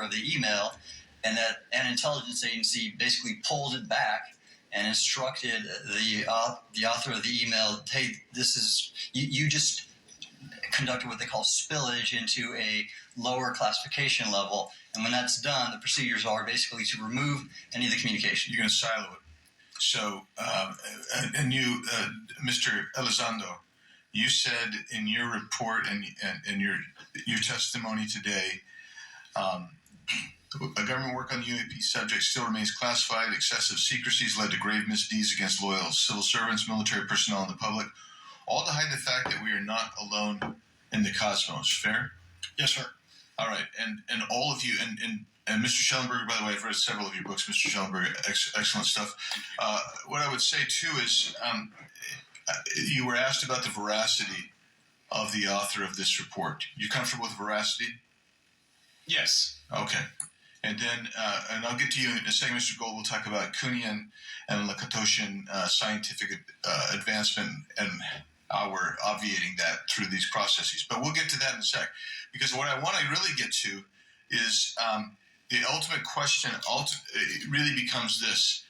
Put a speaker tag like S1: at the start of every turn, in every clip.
S1: of the email, and that an intelligence agency basically pulled it back and instructed the author of the email, hey, this is, you just conducted what they call spillage into a lower classification level. And when that's done, the procedures are basically to remove any of the communication.
S2: You're going to silo it. So, and you, Mr. Elizondo, you said in your report and your testimony today, a government work on the UAP subject still remains classified. Excessive secrecies led to grave misdeeds against loyal civil servants, military personnel, and the public, all to hide the fact that we are not alone in the cosmos. Fair?
S3: Yes, sir.
S2: All right. And all of you, and Mr. Shellenberger, by the way, I've read several of your books, Mr. Shellenberger, excellent stuff. What I would say, too, is you were asked about the veracity of the author of this report. You comfortable with veracity?
S3: Yes.
S2: Okay. And then, and I'll get to you in a second, Mr. Gold. We'll talk about Kuhnian and Lakatoshan scientific advancement and how we're obviating that through these processes. But we'll get to that in a sec. Because what I want to really get to is the ultimate question it really becomes this.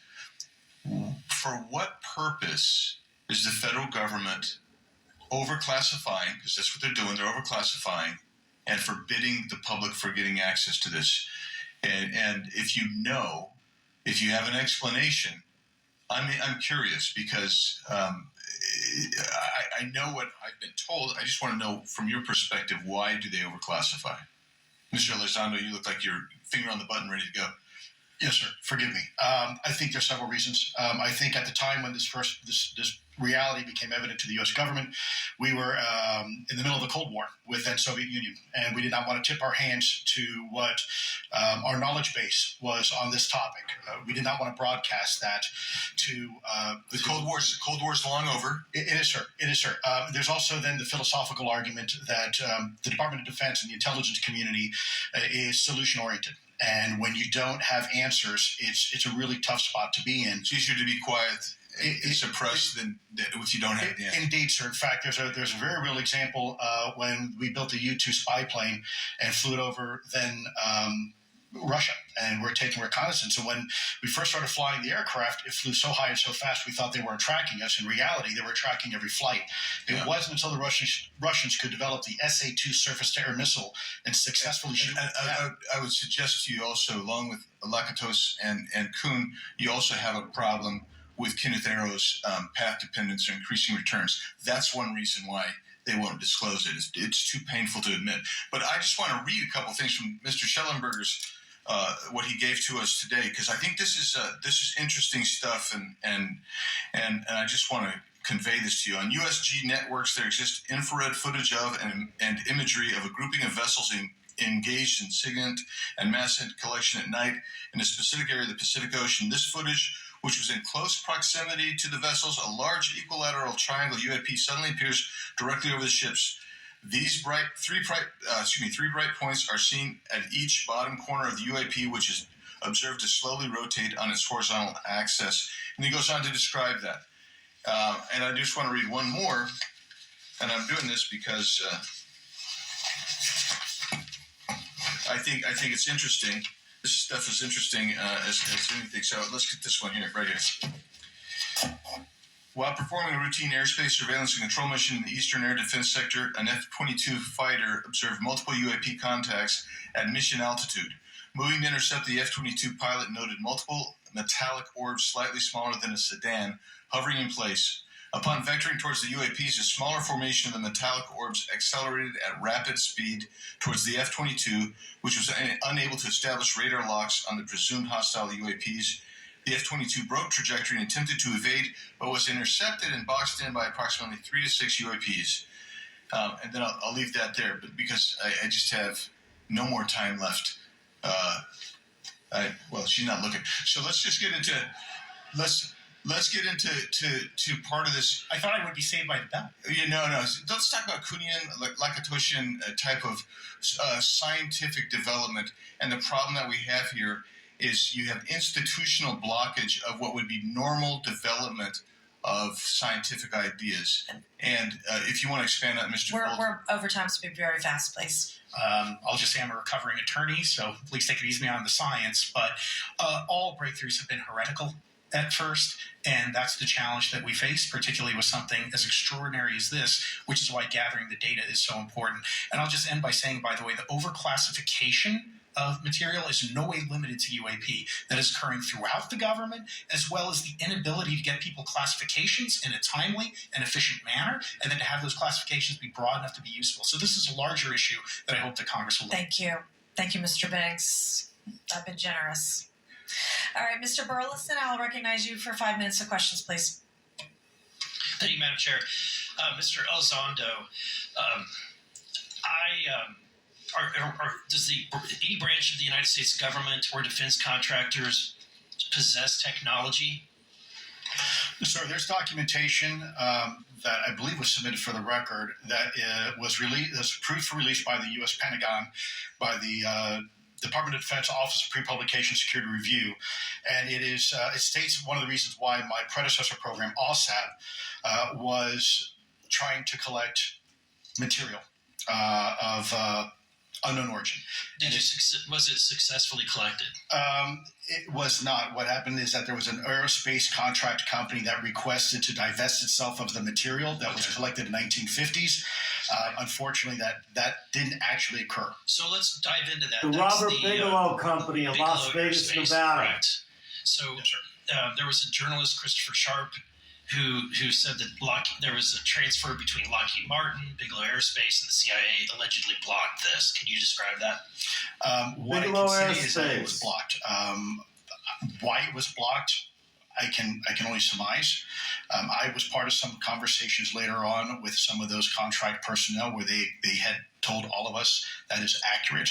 S2: For what purpose is the federal government overclassifying, because that's what they're doing, they're overclassifying, and forbidding the public for getting access to this? And if you have an explanation, I'm curious, because I know what I've been told. I just want to know from your perspective, why do they overclassify? Mr. Elizondo, you look like you're finger on the button, ready to go.
S3: Yes, sir. Forgive me. I think there's several reasons. I think at the time when this reality became evident to the U.S. government, we were in the middle of the Cold War with the Soviet Union, and we did not want to tip our hands to what our knowledge base was on this topic. We did not want to broadcast that to
S2: the Cold War. Cold War is long over.
S3: It is, sir. It is, sir. There's also then the philosophical argument that the Department of Defense and the intelligence community is solution-oriented. And when you don't have answers, it's a really tough spot to be in.
S2: It's easier to be quiet and suppressed than if you don't have the answer.
S3: Indeed, sir. In fact, there's a very real example when we built the U-2 spy plane and flew it over then Russia, and we're taking reconnaissance. And when we first started flying the aircraft, it flew so high and so fast we thought they weren't tracking us. In reality, they were tracking every flight. It wasn't until the Russians could develop the SA-2 surface-to-air missile and successfully shoot.
S2: I would suggest to you also, along with Lakatos and Kuhn, you also have a problem with Kenneth Arrow's path dependence or increasing returns. That's one reason why they won't disclose it. It's too painful to admit. But I just want to read a couple things from Mr. Shellenberger's what he gave to us today, because I think this is interesting stuff, and I just want to convey this to you. On USG networks, there exists infrared footage of and imagery of a grouping of vessels engaged in SIGINT and mass collection at night in a specific area of the Pacific Ocean. This footage, which was in close proximity to the vessels, a large equilateral triangle UAP suddenly appears directly over the ships. These three bright points are seen at each bottom corner of the UAP, which is observed to slowly rotate on its horizontal axis. And he goes on to describe that. And I just want to read one more, and I'm doing this because I think it's interesting. This stuff is interesting as anything. So let's get this one here, right here. While performing a routine airspace surveillance and control mission in the Eastern Air Defense Sector, an F-22 fighter observed multiple UAP contacts at mission altitude. Moving to intercept the F-22 pilot noted multiple metallic orbs slightly smaller than a sedan hovering in place. Upon vectoring towards the UAPs, a smaller formation of the metallic orbs accelerated at rapid speed towards the F-22, which was unable to establish radar locks on the presumed hostile UAPs. The F-22 broke trajectory and attempted to evade, but was intercepted and boxed in by approximately 3 to 6 UAPs. And then I'll leave that there, but because I just have no more time left. Well, she's not looking. So let's just get into let's get into part of this.
S3: I thought I would be saved by the bell.
S2: No. Let's talk about Kuhnian, Lakatoshan type of scientific development, and the problem that we have here is you have institutional blockage of what would be normal development of scientific ideas. And if you want to expand on Mr. Gold.
S4: We're over time, so be very fast, please.
S3: I'll just say I'm a recovering attorney, so please take it easy on the science. But all breakthroughs have been heretical at first, and that's the challenge that we face, particularly with something as extraordinary as this, which is why gathering the data is so important. And I'll just end by saying, by the way, the overclassification of material is in no way limited to UAP. That is occurring throughout the government, as well as the inability to get people classifications in a timely and efficient manner, and then to have those classifications be broad enough to be useful. So this is a larger issue that I hope that Congress will look at.
S4: Thank you. Thank you, Mr. Banks. I've been generous. All right, Mr. Burleson, I'll recognize you for 5 minutes of questions, please.
S5: Thank you, Madam Chair. Mr. Elizondo, does any branch of the United States government or defense contractors possess technology?
S3: Sir, there's documentation that I believe was submitted for the record that was approved for release by the U.S. Pentagon, by the Department of Defense Office of Pre-Publication Security Review, and it states one of the reasons why my predecessor program, USAP, was trying to collect material of unknown origin.
S5: Was it successfully collected?
S3: It was not. What happened is that there was an aerospace contract company that requested to divest itself of the material that was collected in the 1950s. Unfortunately, that didn't actually occur.
S5: So let's dive into that.
S6: The Robert Bigelow Company in Las Vegas,
S5: Aerospace,
S6: Nevada.
S5: correct. So there was a journalist, Christopher Sharp, who said that there was a transfer between Lockheed Martin, Bigelow Aerospace, and the CIA allegedly blocked this. Can you describe that?
S3: What
S6: Bigelow
S3: I can say is that it
S6: Aerospace.
S3: was blocked. Why it was blocked, I can only surmise. I was part of some conversations later on with some of those contract personnel where they had told all of us that is accurate.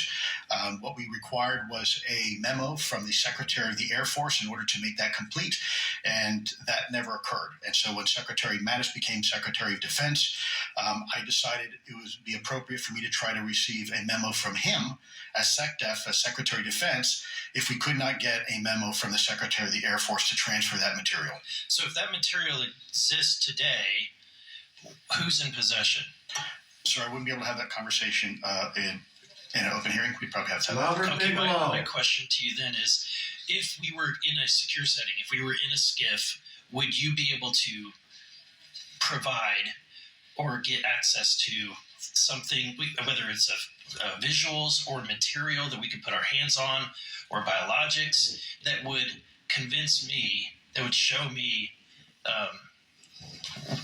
S3: What we required was a memo from the Secretary of the Air Force in order to make that complete, and that never occurred. And so when Secretary Mattis became Secretary of Defense, I decided it would be appropriate for me to try to receive a memo from him as SecDef, as Secretary of Defense, if we could not get a memo from the Secretary of the Air Force to transfer that material.
S5: So if that material exists today, who's in possession?
S3: So I wouldn't be able to have that conversation in an open hearing. We'd probably have to have that.
S6: Robert
S5: Okay,
S6: Bigelow.
S5: my question to you then is, if we were in a secure setting, if we were in a skiff, would you be able to provide or get access to something, whether it's visuals or material that we could put our hands on, or biologics, that would convince me, that would show me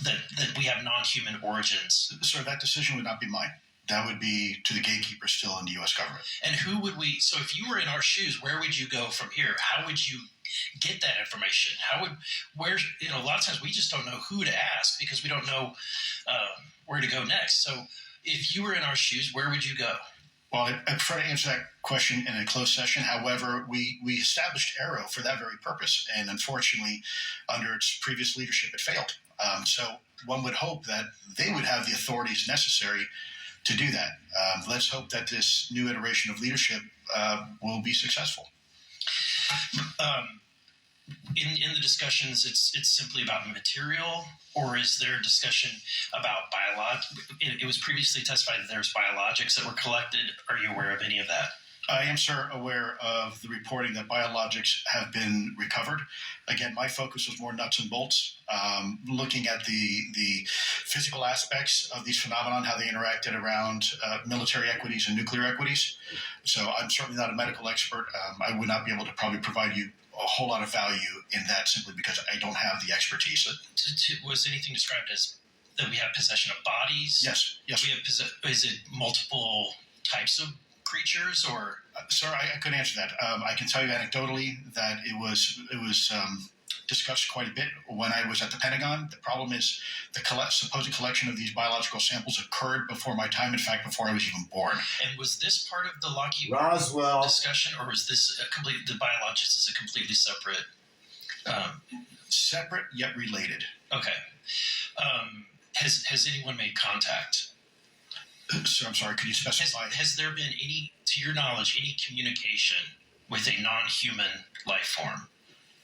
S5: that we have non-human origins?
S3: Sir, that decision would not be mine. That would be to the gatekeeper still in the U.S. government.
S5: And who would we? So if you were in our shoes, where would you go from here? How would you get that information? A lot of times we just don't know who to ask because we don't know where to go next. So if you were in our shoes, where would you go?
S3: Well, I prefer to answer that question in a closed session. However, we established Aero for that very purpose, and unfortunately, under its previous leadership, it failed. So one would hope that they would have the authorities necessary to do that. Let's hope that this new iteration of leadership will be successful.
S5: In the discussions, it's simply about material, or is there a discussion about it was previously testified that there's biologics that were collected. Are you aware of any of that?
S3: I am, sir, aware of the reporting that biologics have been recovered. Again, my focus was more nuts and bolts, looking at the physical aspects of these phenomenon, how they interacted around military equities and nuclear equities. So I'm certainly not a medical expert. I would not be able to probably provide you a whole lot of value in that simply because I don't have the expertise.
S5: Was anything described as that we have possession of bodies?
S3: Yes.
S5: We have is it multiple types of creatures, or
S3: sir, I could answer that. I can tell you anecdotally that it was discussed quite a bit when I was at the Pentagon. The problem is the supposed collection of these biological samples occurred before my time. In fact, before I was even born.
S5: And was this part of the Lockheed
S6: Roswell
S5: discussion, or was this the biologics is a completely separate?
S3: Separate yet related.
S5: Okay. Has anyone made contact?
S3: Sir, I'm sorry. Could you specify?
S5: Has there been any, to your knowledge, any communication with a non-human life form?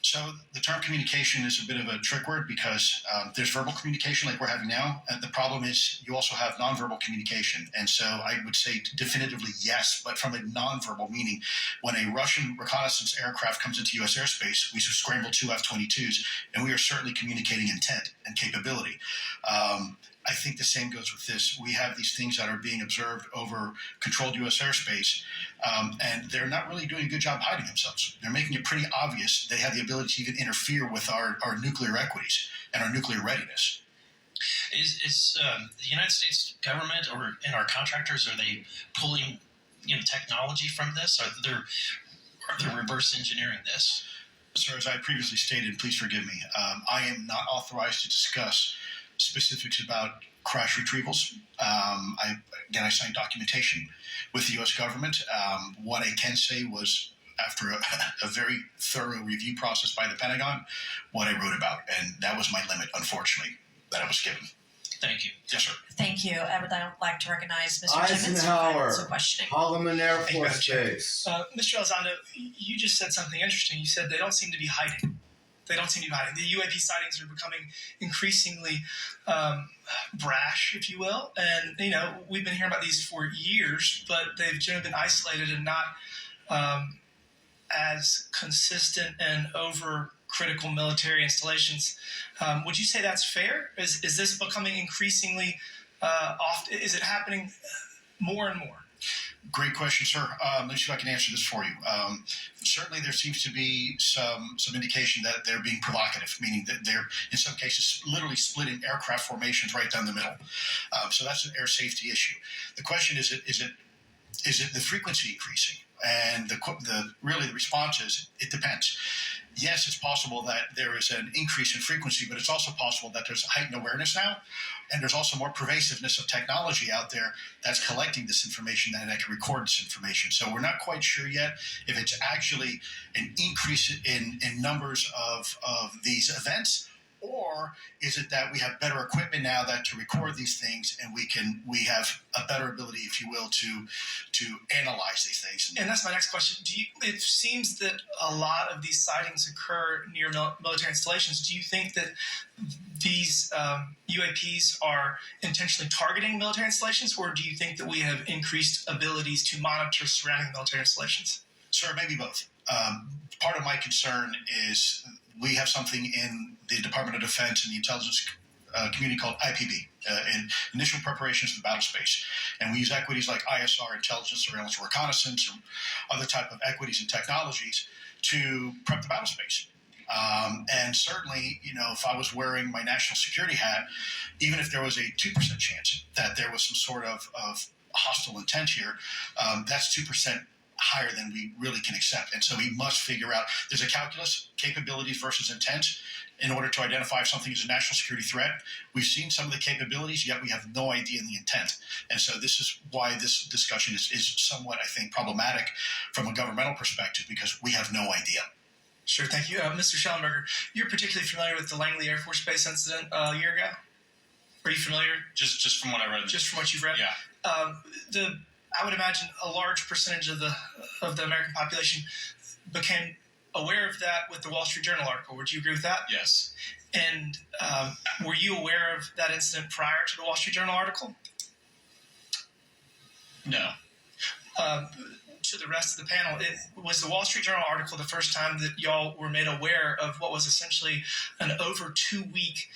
S3: So the term communication is a bit of a trick word because there's verbal communication like we're having now. And the problem is you also have nonverbal communication. And so I would say definitively yes, but from a nonverbal meaning, when a Russian reconnaissance aircraft comes into U.S. airspace, we scramble 2 F-22s, and we are certainly communicating intent and capability. I think the same goes with this. We have these things that are being observed over controlled U.S. airspace, and they're not really doing a good job hiding themselves. They're making it pretty obvious they have the ability to even interfere with our nuclear equities and our nuclear readiness.
S5: Is the United States government and our contractors, are they pulling technology from this? Are they reverse engineering this?
S3: Sir, as I previously stated, please forgive me, I am not authorized to discuss specifics about crash retrievals. I signed documentation with the U.S. government. What I can say was, after a very thorough review process by the Pentagon, what I wrote about, and that was my limit, unfortunately, that I was given.
S5: Thank you.
S3: Yes, sir.
S4: Thank you. I would like to recognize Mr. Timmons for 5
S6: Eisenhower,
S4: minutes of questioning.
S6: Holloman Air
S7: Thank you,
S6: Force
S7: Madam Chair.
S6: Base.
S7: Mr. Elizondo, you just said something interesting. You said they don't seem to be hiding. They don't seem to be hiding. The UAP sightings are becoming increasingly brash, if you will. And, we've been hearing about these for years, but they've generally been isolated and not as consistent and over-critical military installations. Would you say that's fair? Is this becoming increasingly often? Is it happening more and more?
S3: Great question, sir. Let me see if I can answer this for you. Certainly, there seems to be some indication that they're being provocative, meaning that they're, in some cases, literally splitting aircraft formations right down the middle. So that's an air safety issue. The question is it the frequency increasing? And the response is it depends. Yes, it's possible that there is an increase in frequency, but it's also possible that there's heightened awareness now, and there's also more pervasiveness of technology out there that's collecting this information and that can record this information. So we're not quite sure yet if it's actually an increase in numbers of these events, or is it that we have better equipment now that to record these things, and we have a better ability, if you will, to analyze these things.
S7: And that's my next question. It seems that a lot of these sightings occur near military installations. Do you think that these UAPs are intentionally targeting military installations, or do you think that we have increased abilities to monitor surrounding military installations?
S3: Sir, maybe both. Part of my concern is we have something in the Department of Defense and the intelligence community called IPB, in Initial Preparations for the Battle Space. And we use equities like ISR, intelligence, surveillance, reconnaissance, or other type of equities and technologies to prep the battle space. And certainly, if I was wearing my national security hat, even if there was a 2% chance that there was some sort of hostile intent here, that's 2% higher than we really can accept. And so we must figure out, there's a calculus, capabilities versus intent, in order to identify if something is a national security threat. We've seen some of the capabilities, yet we have no idea in the intent. And so this is why this discussion is somewhat, I think, problematic from a governmental perspective, because we have no idea.
S7: Sure, thank you. Mr. Shellenberger, you're particularly familiar with the Langley Air Force Base incident a year ago? Are you familiar?
S8: Just from what I read.
S7: Just from what you've read?
S8: Yeah.
S7: I would imagine a large percentage of the American population became aware of that with the Wall Street Journal article. Would you agree with that?
S8: Yes.
S7: And were you aware of that incident prior to the Wall Street Journal article?
S8: No.
S7: To the rest of the panel, was the Wall Street Journal article the first time that y'all were made aware of what was essentially an over 2-week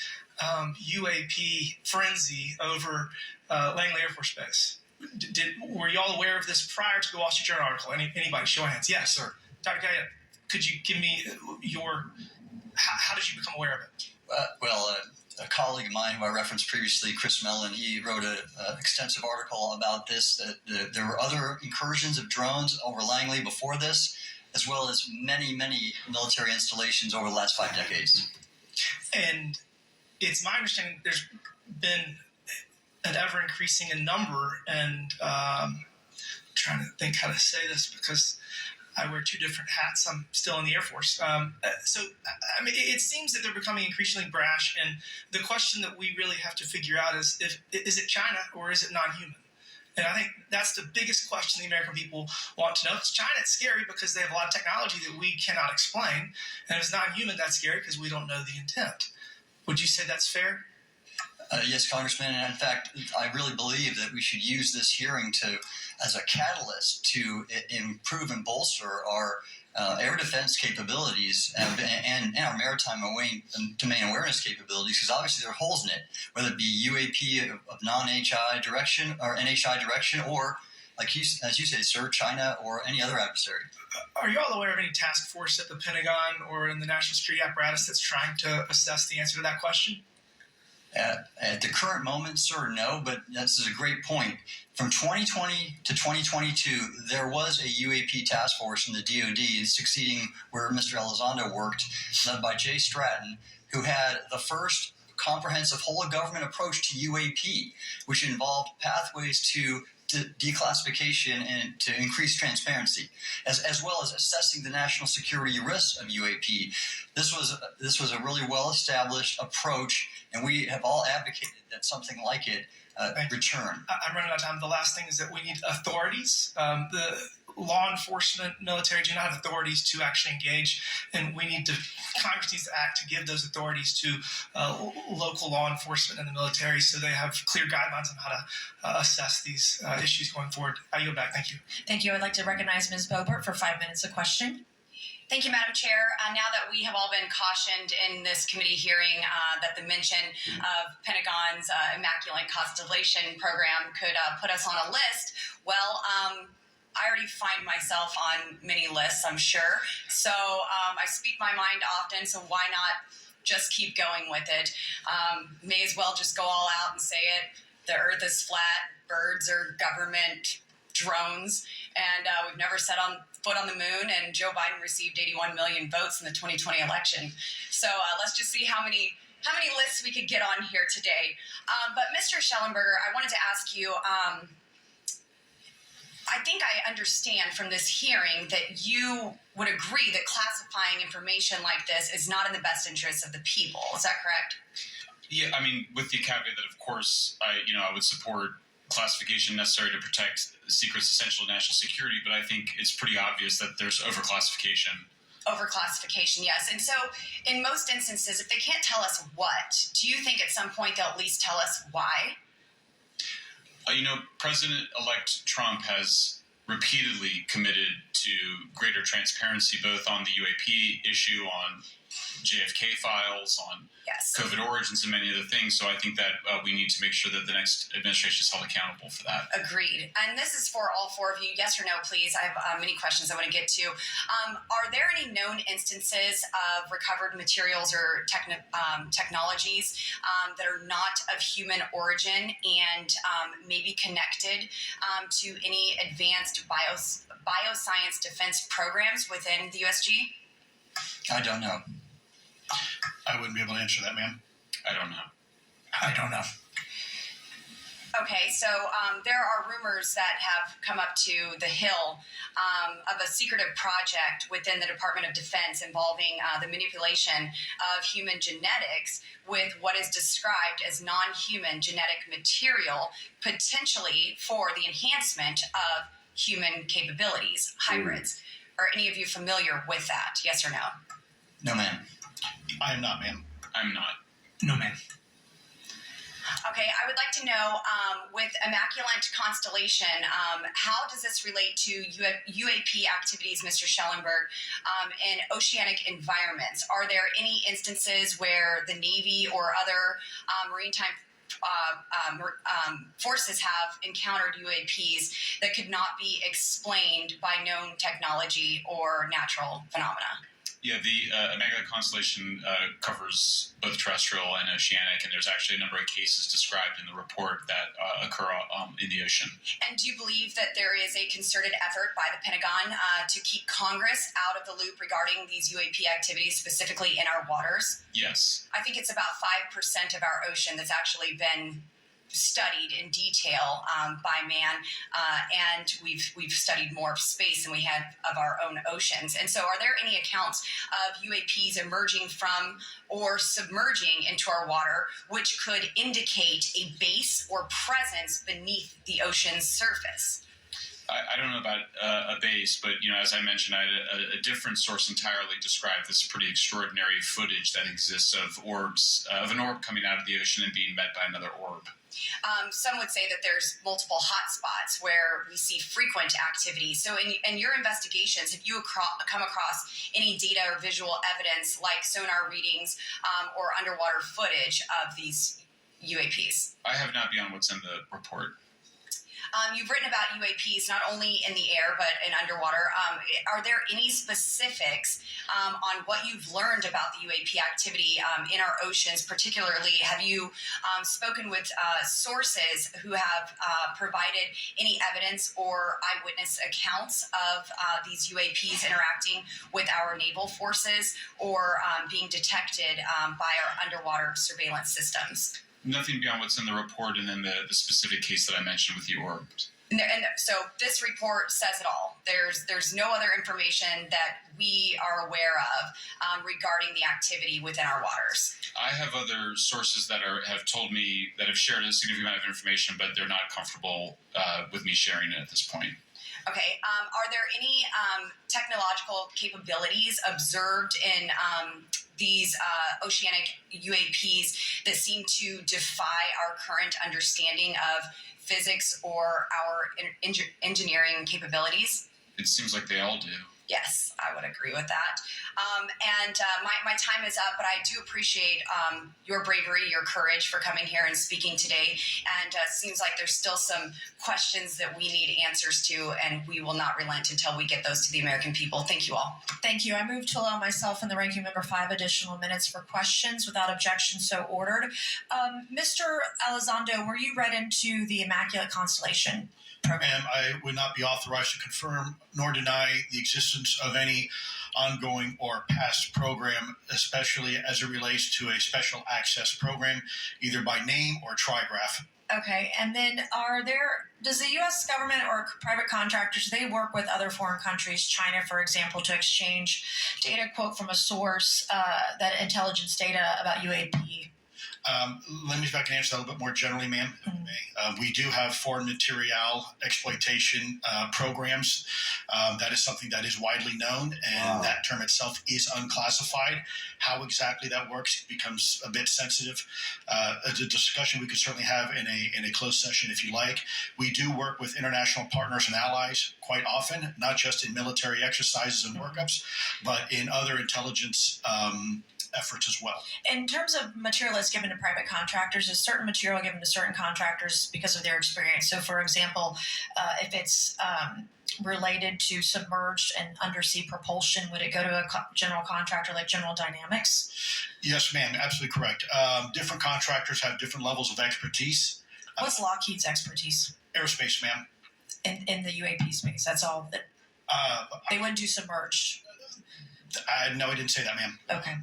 S7: UAP frenzy over Langley Air Force Base? Were y'all aware of this prior to the Wall Street Journal article? Anybody? Show of hands. Yes, sir. Dr. Gaia, could you give me how did you become aware of it?
S1: A colleague of mine who I referenced previously, Chris Mellon, he wrote an extensive article about this, that there were other incursions of drones over Langley before this, as well as many, many military installations over the last 5 decades.
S7: And it's my understanding there's been an ever-increasing in number, and I'm trying to think how to say this because I wear 2 different hats. I'm still in the Air Force. It seems that they're becoming increasingly brash, and the question that we really have to figure out is it China or is it non-human? And I think that's the biggest question the American people want to know. If it's China, it's scary because they have a lot of technology that we cannot explain. And if it's non-human, that's scary because we don't know the intent. Would you say that's fair?
S1: Yes, Congressman. And in fact, I really believe that we should use this hearing as a catalyst to improve and bolster our air defense capabilities and our maritime domain awareness capabilities, because obviously there are holes in it, whether it be UAP of non-HI direction or NHI direction, or like as you say, sir, China or any other adversary.
S7: Are you all aware of any task force at the Pentagon or in the national security apparatus that's trying to assess the answer to that question?
S1: At the current moment, sir, no, but this is a great point. From 2020 to 2022, there was a UAP task force in the DoD succeeding where Mr. Elizondo worked, led by Jay Stratton, who had the first comprehensive whole-of-government approach to UAP, which involved pathways to declassification and to increase transparency, as well as assessing the national security risks of UAP. This was a really well-established approach, and we have all advocated that something like it return.
S7: I'm running out of time. The last thing is that we need authorities. The law enforcement, military do not have authorities to actually engage, and Congress needs to act to give those authorities to local law enforcement and the military so they have clear guidelines on how to assess these issues going forward. I yield back. Thank you.
S4: Thank you. I'd like to recognize Ms. Boebert for 5 minutes of question.
S9: Thank you, Madam Chair. Now that we have all been cautioned in this committee hearing that the mention of Pentagon's Immaculate Constellation program could put us on a list, well, I already find myself on many lists, I'm sure. So I speak my mind often, so why not just keep going with it? May as well just go all out and say it. The earth is flat, birds are government drones, and we've never set foot on the moon, and Joe Biden received 81 million votes in the 2020 election. So let's just see how many lists we could get on here today. But Mr. Shellenberger, I wanted to ask you, I think I understand from this hearing that you would agree that classifying information like this is not in the best interest of the people. Is that correct?
S8: Yeah, I mean, with the caveat that, of course, I would support classification necessary to protect secrets essential to national security, but I think it's pretty obvious that there's overclassification.
S9: Overclassification, yes. And so in most instances, if they can't tell us what, do you think at some point they'll at least tell us why? President-elect Trump has repeatedly committed to greater transparency, both on the UAP issue, on JFK files, on COVID origins, and many other things. So I think that we need to make sure that the next administration is held accountable for that. Agreed. And this is for all four of you. Yes or no, please. I have many questions I want to get to. Are there any known instances of recovered materials or technologies that are not of human origin and maybe connected to any advanced bioscience defense programs within the USG?
S1: I don't know.
S3: I wouldn't be able to answer that, ma'am.
S8: I don't know.
S3: I don't know.
S9: Okay, so there are rumors that have come up to the Hill of a secretive project within the Department of Defense involving the manipulation of human genetics with what is described as non-human genetic material, potentially for the enhancement of human capabilities, hybrids. Are any of you familiar with that? Yes or no?
S1: No, ma'am.
S3: I am not, ma'am.
S8: I'm not.
S7: No, ma'am.
S9: Okay, I would like to know, with Immaculate Constellation, how does this relate to UAP activities, Mr. Shellenberg, in oceanic environments? Are there any instances where the Navy or other maritime forces have encountered UAPs that could not be explained by known technology or natural phenomena?
S8: Yeah, the Immaculate Constellation covers both terrestrial and oceanic, and there's actually a number of cases described in the report that occur in the ocean.
S9: And do you believe that there is a concerted effort by the Pentagon to keep Congress out of the loop regarding these UAP activities, specifically in our waters?
S8: Yes.
S9: I think it's about 5% of our ocean that's actually been studied in detail by man, and we've studied more of space than we had of our own oceans. And so, are there any accounts of UAPs emerging from or submerging into our water, which could indicate a base or presence beneath the ocean's surface?
S8: I don't know about a base, but as I mentioned, I had a different source entirely describe this pretty extraordinary footage that exists of orbs, of an orb coming out of the ocean and being met by another orb.
S9: Some would say that there's multiple hotspots where we see frequent activity. So in your investigations, have you come across any data or visual evidence like sonar readings or underwater footage of these UAPs?
S8: I have not beyond what's in the report.
S9: You've written about UAPs not only in the air but in underwater. Are there any specifics on what you've learned about the UAP activity in our oceans? Particularly, have you spoken with sources who have provided any evidence or eyewitness accounts of these UAPs interacting with our naval forces or being detected by our underwater surveillance systems?
S8: Nothing beyond what's in the report and then the specific case that I mentioned with the orbs.
S9: And so this report says it all. There's no other information that we are aware of regarding the activity within our waters.
S8: I have other sources that have told me that have shared a significant amount of information, but they're not comfortable with me sharing it at this point.
S9: Okay. Are there any technological capabilities observed in these oceanic UAPs that seem to defy our current understanding of physics or our engineering capabilities?
S8: It seems like they all do.
S9: Yes, I would agree with that. My time is up, but I do appreciate your bravery, your courage for coming here and speaking today. And it seems like there's still some questions that we need answers to, and we will not relent until we get those to the American people. Thank you all.
S4: Thank you. I move to allow myself and the ranking member 5 additional minutes for questions without objection, so ordered. Mr. Elizondo, were you read into the Immaculate Constellation program?
S3: Ma'am, I would not be authorized to confirm nor deny the existence of any ongoing or past program, especially as it relates to a special access program, either by name or trigraph.
S4: Okay, and then does the U.S. government or private contractors, they work with other foreign countries, China, for example, to exchange data, quote from a source, that intelligence data about UAP?
S3: Let me see if I can answer that a little bit more generally, ma'am. Mm-hmm. We do have foreign material exploitation programs. That is something that is widely known, and that term itself is unclassified. How exactly that works becomes a bit sensitive. It's a discussion we could certainly have in a closed session if you like. We do work with international partners and allies quite often, not just in military exercises and workups, but in other intelligence efforts as well.
S4: In terms of material that's given to private contractors, is certain material given to certain contractors because of their experience? So, for example, if it's related to submerged and undersea propulsion, would it go to a general contractor like General Dynamics?
S3: Yes, ma'am, absolutely correct. Different contractors have different levels of expertise.
S4: What's Lockheed's expertise?
S3: Aerospace, ma'am.
S4: In the UAP space, that's all. They wouldn't do submerged.
S3: No, I didn't say that, ma'am.
S4: Okay.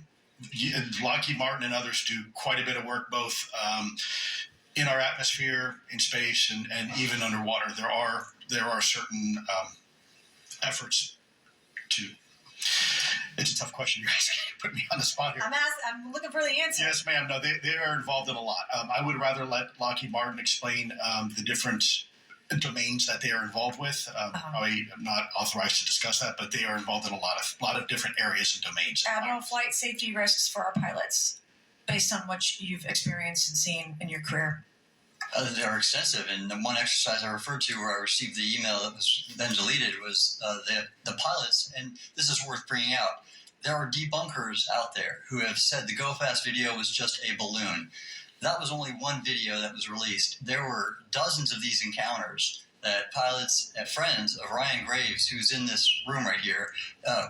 S3: Lockheed Martin and others do quite a bit of work both in our atmosphere, in space, and even underwater. There are certain efforts to. It's a tough question you're asking. Put me on the spot here.
S4: I'm looking for the answer.
S3: Yes, ma'am. No, they are involved in a lot. I would rather let Lockheed Martin explain the different domains that they are involved with. I'm not authorized to discuss that, but they are involved in a lot of different areas and domains.
S4: Admiral, flight safety risks for our pilots, based on what you've experienced and seen in your career.
S1: They are extensive, and the one exercise I referred to where I received the email that was then deleted was the pilots, and this is worth bringing out. There are debunkers out there who have said the GoFast video was just a balloon. That was only one video that was released. There were dozens of these encounters that pilots and friends of Ryan Graves, who's in this room right here,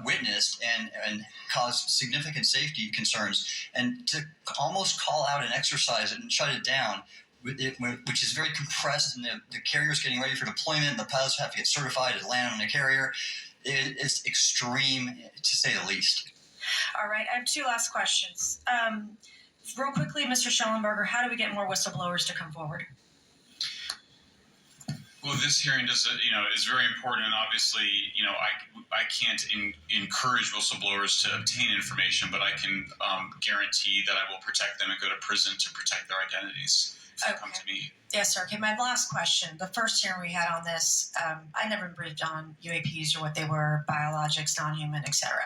S1: witnessed and caused significant safety concerns. And to almost call out an exercise and shut it down, which is very compressed, and the carrier's getting ready for deployment, and the pilots have to get certified to land on a carrier, it's extreme, to say the least.
S4: All right, I have two last questions. Real quickly, Mr. Shellenberger, how do we get more whistleblowers to come forward?
S8: Well, this hearing is very important, and obviously, I can't encourage whistleblowers to obtain information, but I can guarantee that I will protect them and go to prison to protect their identities if they come to me.
S4: Yes, sir. Okay, my last question. The first hearing we had on this, I never briefed on UAPs or what they were, biologics, non-human, etc.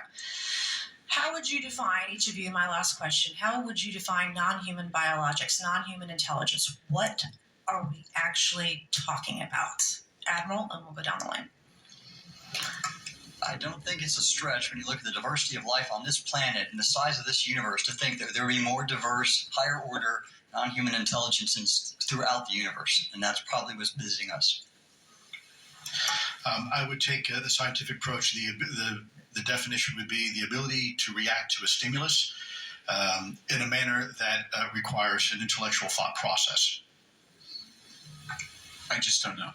S4: How would you define, each of you, my last question, how would you define non-human biologics, non-human intelligence? What are we actually talking about? Admiral, and we'll go down the line.
S1: I don't think it's a stretch when you look at the diversity of life on this planet and the size of this universe to think that there will be more diverse, higher order, non-human intelligences throughout the universe. And that's probably what's visiting us.
S3: I would take the scientific approach. The definition would be the ability to react to a stimulus in a manner that requires an intellectual thought process.
S8: I just don't know.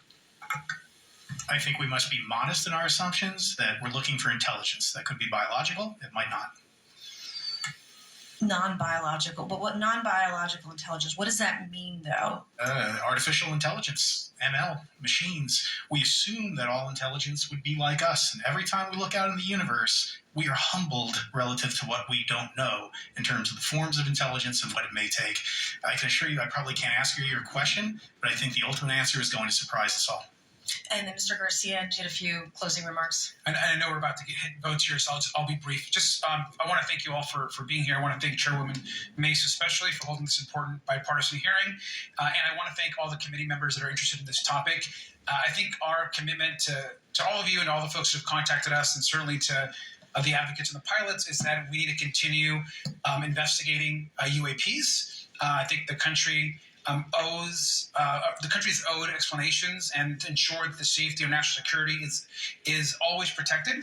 S10: I think we must be modest in our assumptions that we're looking for intelligence. That could be biological. It might not.
S4: Non-biological. But what non-biological intelligence, what does that mean, though?
S10: Artificial intelligence, ML, machines. We assume that all intelligence would be like us. And every time we look out in the universe, we are humbled relative to what we don't know in terms of the forms of intelligence and what it may take. I can assure you I probably can't ask you your question, but I think the ultimate answer is going to surprise us all.
S4: And then Mr. Garcia did a few closing remarks.
S11: And I know we're about to hit votes here, so I'll be brief. Just I want to thank you all for being here. I want to thank Chairwoman Mace especially for holding this important bipartisan hearing. And I want to thank all the committee members that are interested in this topic. I think our commitment to all of you and all the folks who have contacted us, and certainly to the advocates and the pilots, is that we need to continue investigating UAPs. I think the country the country is owed explanations and to ensure that the safety of national security is always protected.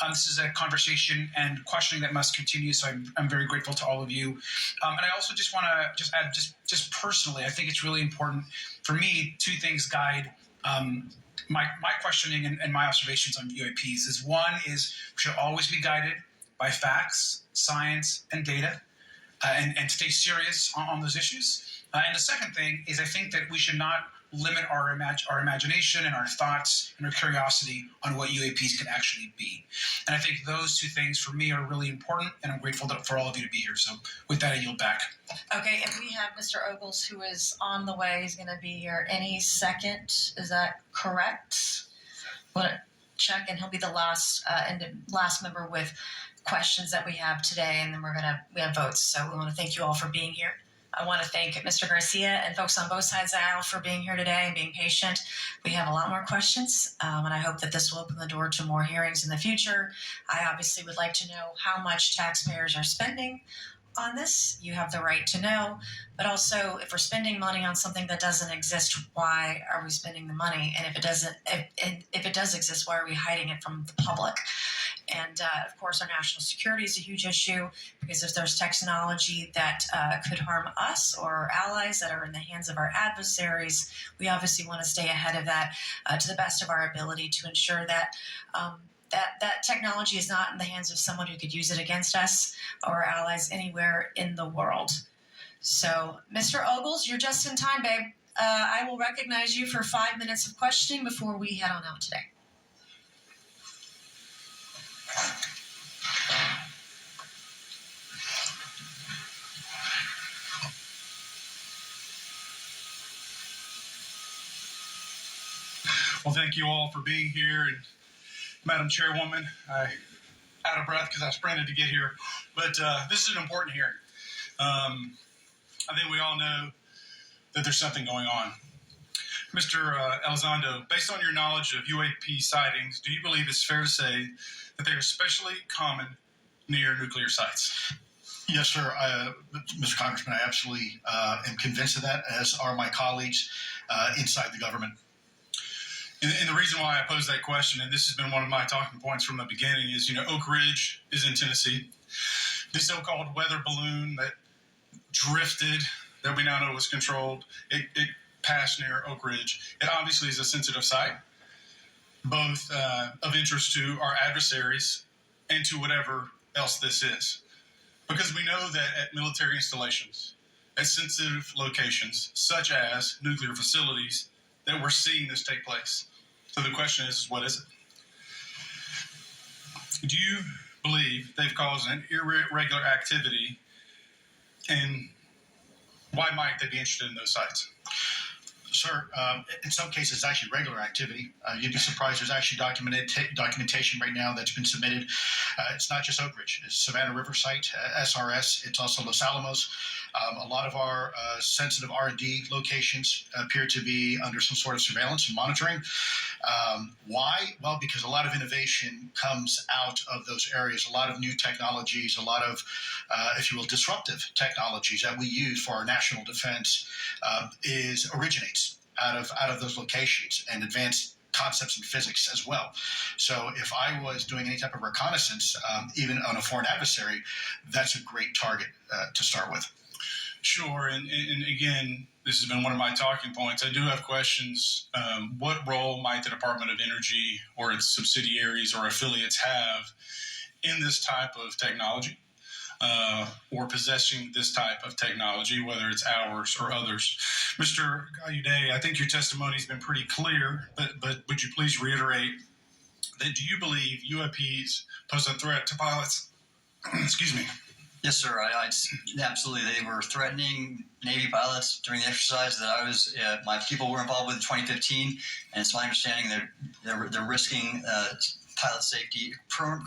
S11: This is a conversation and questioning that must continue. So I'm very grateful to all of you. And I also just want to add just personally, I think it's really important for me. Two things guide my questioning and my observations on UAPs. One is we should always be guided by facts, science, and data, and stay serious on those issues. And the second thing is I think that we should not limit our imagination and our thoughts and our curiosity on what UAPs can actually be. And I think those two things for me are really important, and I'm grateful for all of you to be here. So with that, I yield back.
S4: Okay, and we have Mr. Ogles, who is on the way. He's going to be here any second. Is that correct? Want to check, and he'll be the last member with questions that we have today, and then we have votes. So we want to thank you all for being here. I want to thank Mr. Garcia and folks on both sides of the aisle for being here today and being patient. We have a lot more questions, and I hope that this will open the door to more hearings in the future. I obviously would like to know how much taxpayers are spending on this. You have the right to know, but also if we're spending money on something that doesn't exist, why are we spending the money? And if it does exist, why are we hiding it from the public? And of course, our national security is a huge issue, because if there's technology that could harm us or our allies that are in the hands of our adversaries, we obviously want to stay ahead of that to the best of our ability to ensure that that technology is not in the hands of someone who could use it against us or our allies anywhere in the world. So, Mr. Ogles, you're just in time, babe. I will recognize you for 5 minutes of questioning before we head on out today.
S11: Well, thank you all for being here. And Madam Chairwoman, I'm out of breath because I sprinted to get here. But this is an important hearing. I think we all know that there's something going on. Mr. Elizondo, based on your knowledge of UAP sightings, do you believe it's fair to say that they are especially common near nuclear sites?
S3: Yes, sir. Mr. Congressman, I absolutely am convinced of that, as are my colleagues inside the government.
S11: And the reason why I pose that question, and this has been one of my talking points from the beginning, is, Oak Ridge is in Tennessee. The so-called weather balloon that drifted, that we now know was controlled, it passed near Oak Ridge. It obviously is a sensitive site, both of interest to our adversaries and to whatever else this is. Because we know that at military installations, at sensitive locations, such as nuclear facilities,
S10: that we're seeing this take place. So the question is, what is it? Do you believe they've caused an irregular activity, and why might they be interested in those sites?
S3: Sir, in some cases, it's actually regular activity. You'd be surprised. There's actually documentation right now that's been submitted. It's not just Oak Ridge. It's Savannah River Site, SRS. It's also Los Alamos. A lot of our sensitive R&D locations appear to be under some sort of surveillance and monitoring. Why? Well, because a lot of innovation comes out of those areas. A lot of new technologies, a lot of, if you will, disruptive technologies that we use for our national defense originates out of those locations, and advanced concepts in physics as well. So if I was doing any type of reconnaissance, even on a foreign adversary, that's a great target to start with.
S10: Sure, and again, this has been one of my talking points. I do have questions. What role might the Department of Energy or its subsidiaries or affiliates have in this type of technology, or possessing this type of technology, whether it's ours or others? Mr. Gallaudet, I think your testimony has been pretty clear, but would you please reiterate that do you believe UAPs pose a threat to pilots? Excuse me.
S1: Yes, sir. Absolutely. They were threatening Navy pilots during the exercise that I was. My people were involved with in 2015, and it's my understanding they're risking pilot safety,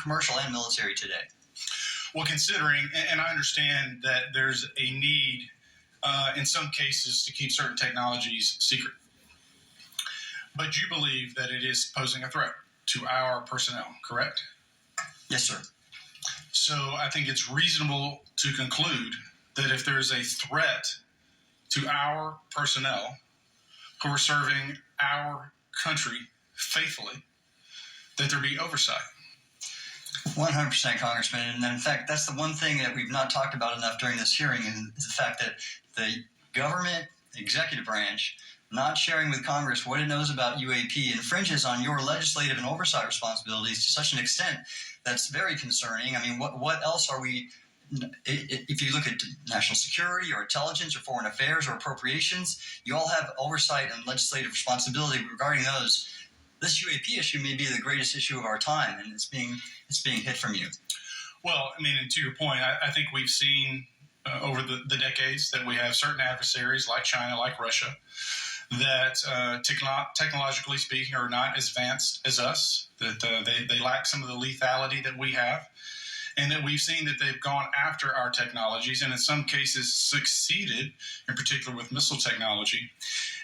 S1: commercial and military, today.
S10: Well, considering, and I understand that there's a need in some cases to keep certain technologies secret, but you believe that it is posing a threat to our personnel, correct?
S1: Yes, sir.
S10: So I think it's reasonable to conclude that if there's a threat to our personnel who are serving our country faithfully, that there be oversight.
S1: 100%, Congressman. And in fact, that's the one thing that we've not talked about enough during this hearing, is the fact that the government executive branch not sharing with Congress what it knows about UAP infringes on your legislative and oversight responsibilities to such an extent that's very concerning. I mean, what else are we, if you look at national security or intelligence or foreign affairs or appropriations, you all have oversight and legislative responsibility regarding those. This UAP issue may be the greatest issue of our time, and it's being hid from you.
S10: Well, I mean, and to your point, I think we've seen over the decades that we have certain adversaries like China, like Russia, that technologically speaking are not as advanced as us, that they lack some of the lethality that we have, and that we've seen that they've gone after our technologies and in some cases succeeded, in particular with missile technology.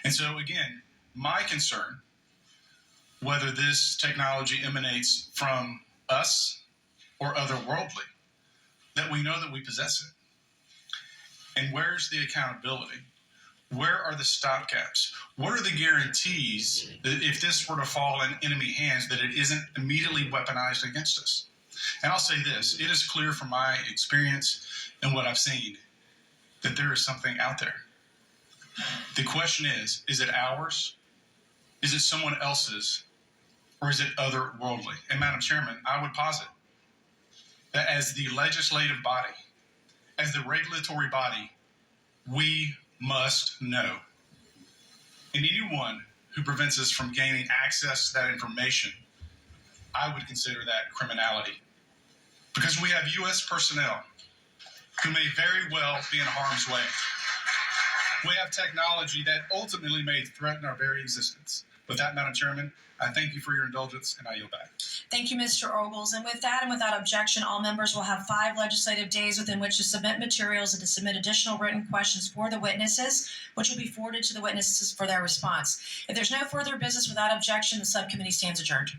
S10: And so again, my concern, whether this technology emanates from us or otherworldly, that we know that we possess it. And where's the accountability? Where are the stopgaps? What are the guarantees that if this were to fall in enemy hands, that it isn't immediately weaponized against us? And I'll say this, it is clear from my experience and what I've seen that there is something out there. The question is it ours? Is it someone else's? Or is it otherworldly? And Madam Chairman, I would posit that as the legislative body, as the regulatory body, we must know. And anyone who prevents us from gaining access to that information, I would consider that criminality. Because we have U.S. personnel who may very well be in harm's way. We have technology that ultimately may threaten our very existence. With that, Madam Chairman, I thank you for your indulgence, and I yield back.
S4: Thank you, Mr. Ogles. And with that and without objection, all members will have 5 legislative days within which to submit materials and to submit additional written questions for the witnesses, which will be forwarded to the witnesses for their response. If there's no further business without objection, the subcommittee stands adjourned.